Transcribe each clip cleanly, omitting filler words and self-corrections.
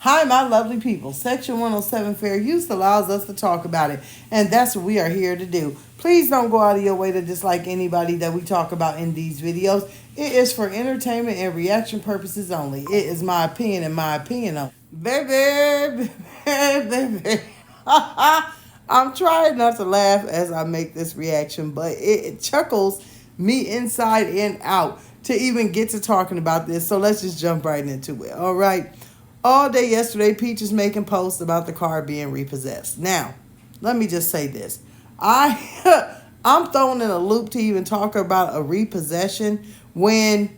Hi, my lovely people. Section 107 fair use allows us to talk about it, and that's what we are here to do. Please don't go out of your way to dislike anybody that we talk about in these videos. It is for entertainment and reaction purposes only. It is my opinion and my opinion only. Baby, baby. I'm trying not to laugh as I make this reaction, but it chuckles me inside and out to even get to talking about this. So let's just jump right into it. All right. All day yesterday, Peach is making posts about the car being repossessed. Now, let me just say this. I'm thrown in a loop to even talk about a repossession when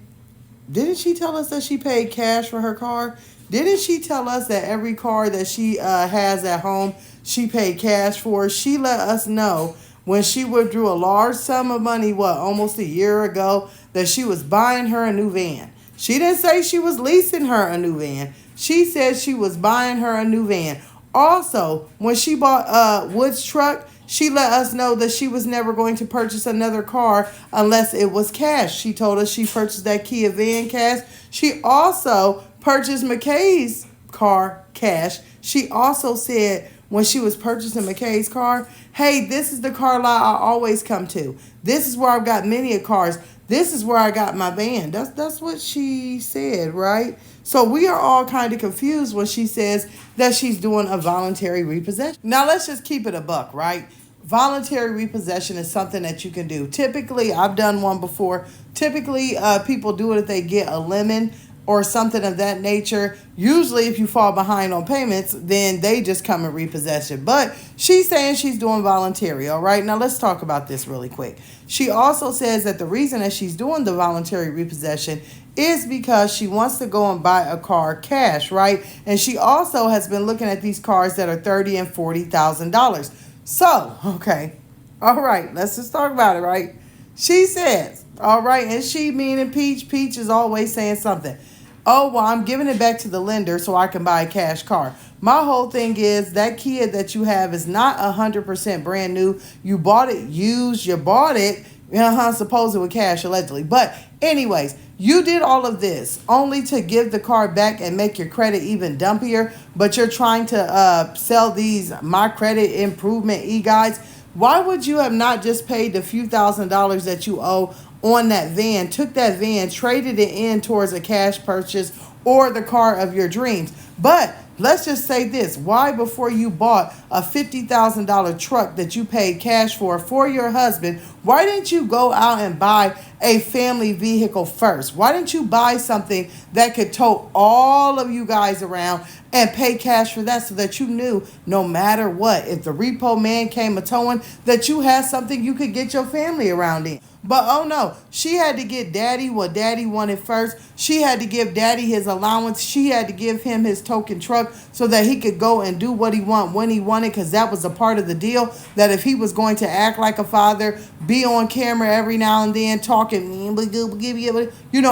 didn't she tell us that she paid cash for her car? Didn't she tell us that every car that she has at home, she paid cash for? She let us know when she withdrew a large sum of money, almost a year ago, that she was buying her a new van. She didn't say she was leasing her a new van. She said she was buying her a new van. Also, when she bought Wood's truck, she let us know that she was never going to purchase another car unless it was cash. She told us she purchased that Kia van cash. She also purchased McKay's car cash. She also said when she was purchasing McKay's car, hey, this is the car lot I always come to. This is where I've got many of cars. This is where I got my van. That's what she said, right? So we are all kind of confused when she says that she's doing a voluntary repossession. Now let's just keep it a buck, right? Voluntary repossession is something that you can do. Typically, I've done one before. Typically, people do it if they get a lemon or something of that nature. Usually, if you fall behind on payments, then they just come and repossess it. But she's saying she's doing voluntary, all right? Now, let's talk about this really quick. She also says that the reason that she's doing the voluntary repossession is because she wants to go and buy a car cash, right? And she also has been looking at these cars that are $30,000 and $40,000. So, okay, all right, let's just talk about it, right? She says, all right, and she meaning Peach. Peach is always saying something. Oh, well, I'm giving it back to the lender so I can buy a cash car. My whole thing is that Kia that you have is not 100% brand new. You bought it used. You bought it, supposed with cash, allegedly. But anyways, you did all of this only to give the car back and make your credit even dumpier. But you're trying to sell these My Credit Improvement e-guides. Why would you have not just paid the few $1,000s that you owe on that van, took that van, traded it in towards a cash purchase or the car of your dreams? But let's just say this. Why, before you bought a $50,000 truck that you paid cash for your husband, why didn't you go out and buy a family vehicle first? Why didn't you buy something that could tote all of you guys around and pay cash for that so that you knew no matter what, if the repo man came a towing, that you had something you could get your family around in? But oh no, she had to get daddy what daddy wanted first. She had to give daddy his allowance. She had to give him his token truck so that he could go and do what he wanted when he wanted, because that was a part of the deal, that if he was going to act like a father, be on camera every now and then talking,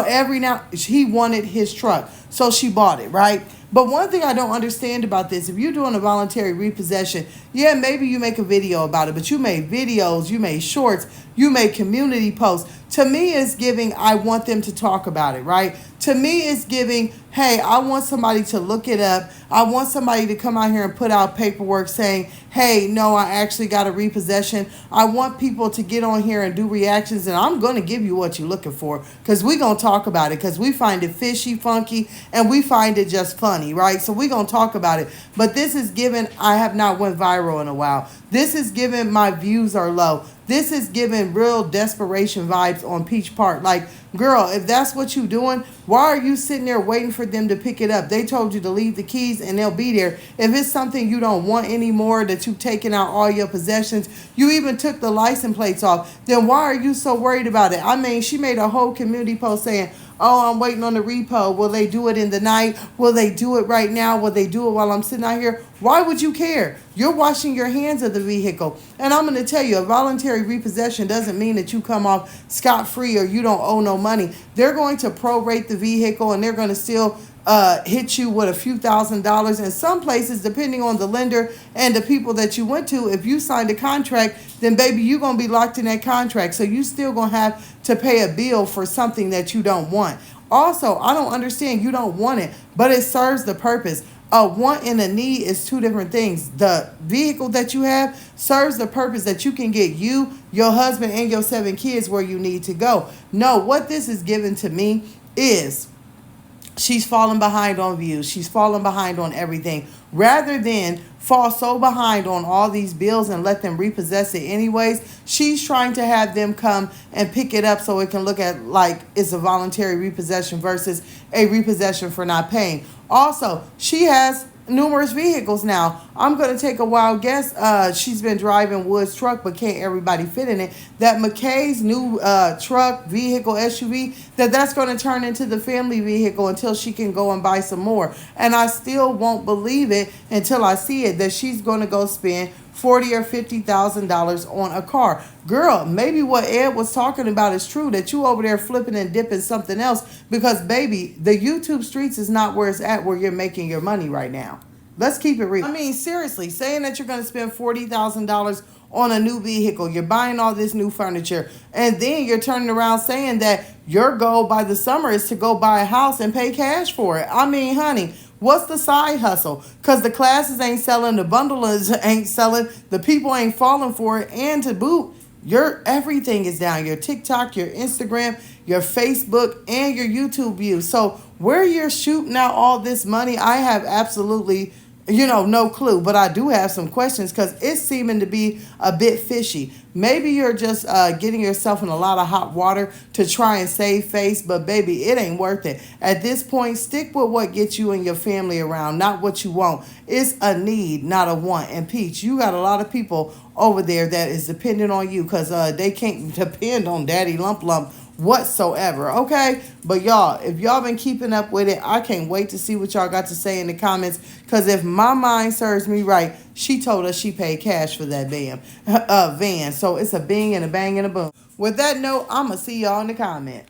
every now, he wanted his truck. So she bought it, right? But one thing I don't understand about this, if you're doing a voluntary repossession, yeah, maybe you make a video about it, but you made videos, you made shorts, you made community posts. To me, it's giving, I want them to talk about it, right? To me, it's giving, hey, I want somebody to look it up. I want somebody to come out here and put out paperwork saying, hey, no, I actually got a repossession. I want people to get on here and do reactions, and I'm going to give you what you're looking for, because we're going to talk about it, because we find it fishy, funky, and we find it just funny, right? So we're going to talk about it. But this is given, I have not went viral in a while. This is given, my views are low. This is giving real desperation vibes on Peach Part. Like, girl, if that's what you're doing, why are you sitting there waiting for them to pick it up? They told you to leave the keys and they'll be there. If it's something you don't want anymore, that you've taken out all your possessions, you even took the license plates off, then why are you so worried about it? I mean, she made a whole community post saying, oh, I'm waiting on the repo. Will they do it in the night? Will they do it right now? Will they do it while I'm sitting out here? Why would you care? You're washing your hands of the vehicle. And I'm going to tell you, a voluntary repossession doesn't mean that you come off scot-free or you don't owe no money. They're going to prorate the vehicle and they're going to still hit you with a few $1,000s. In some places, depending on the lender and the people that you went to, if you signed a contract, then baby, you're going to be locked in that contract. So you still going to have to pay a bill for something that you don't want. Also, I don't understand, you don't want it, but it serves the purpose. A want and a need is two different things. The vehicle that you have serves the purpose that you can get you, your husband, and your 7 kids where you need to go. No, what this is given to me is she's falling behind on views. She's falling behind on everything. Rather than fall so behind on all these bills and let them repossess it anyways, she's trying to have them come and pick it up so it can look at like it's a voluntary repossession versus a repossession for not paying. Also, she has numerous vehicles now. I'm going to take a wild guess. She's been driving Wood's truck, but can't everybody fit in it? That McKay's new truck, vehicle, SUV, that's going to turn into the family vehicle until she can go and buy some more. And I still won't believe it until I see it that she's going to go spend $40,000 or $50,000 on a car. Girl, maybe what Ed was talking about is true, that you over there flipping and dipping something else, because baby, the YouTube streets is not where it's at where you're making your money right now. Let's keep it real. I mean, seriously, saying that you're going to spend $40,000 on a new vehicle, you're buying all this new furniture, and then you're turning around saying that your goal by the summer is to go buy a house and pay cash for it. I mean, honey, what's the side hustle? Because the classes ain't selling, the bundles ain't selling, the people ain't falling for it, and to boot, your everything is down. Your TikTok, your Instagram, your Facebook, and your YouTube views. So where you're shooting out all this money, I have absolutely no clue, but I do have some questions because it's seeming to be a bit fishy. Maybe you're just getting yourself in a lot of hot water to try and save face, but baby, it ain't worth it. At this point, stick with what gets you and your family around, not what you want. It's a need, not a want. And Peach, you got a lot of people over there that is dependent on you because they can't depend on Daddy Lump Lump whatsoever, okay? But y'all, if y'all been keeping up with it, I can't wait to see what y'all got to say in the comments, because if my mind serves me right, she told us she paid cash for that van. So it's a bing and a bang and a boom. With that note, I'm gonna see y'all in the comments.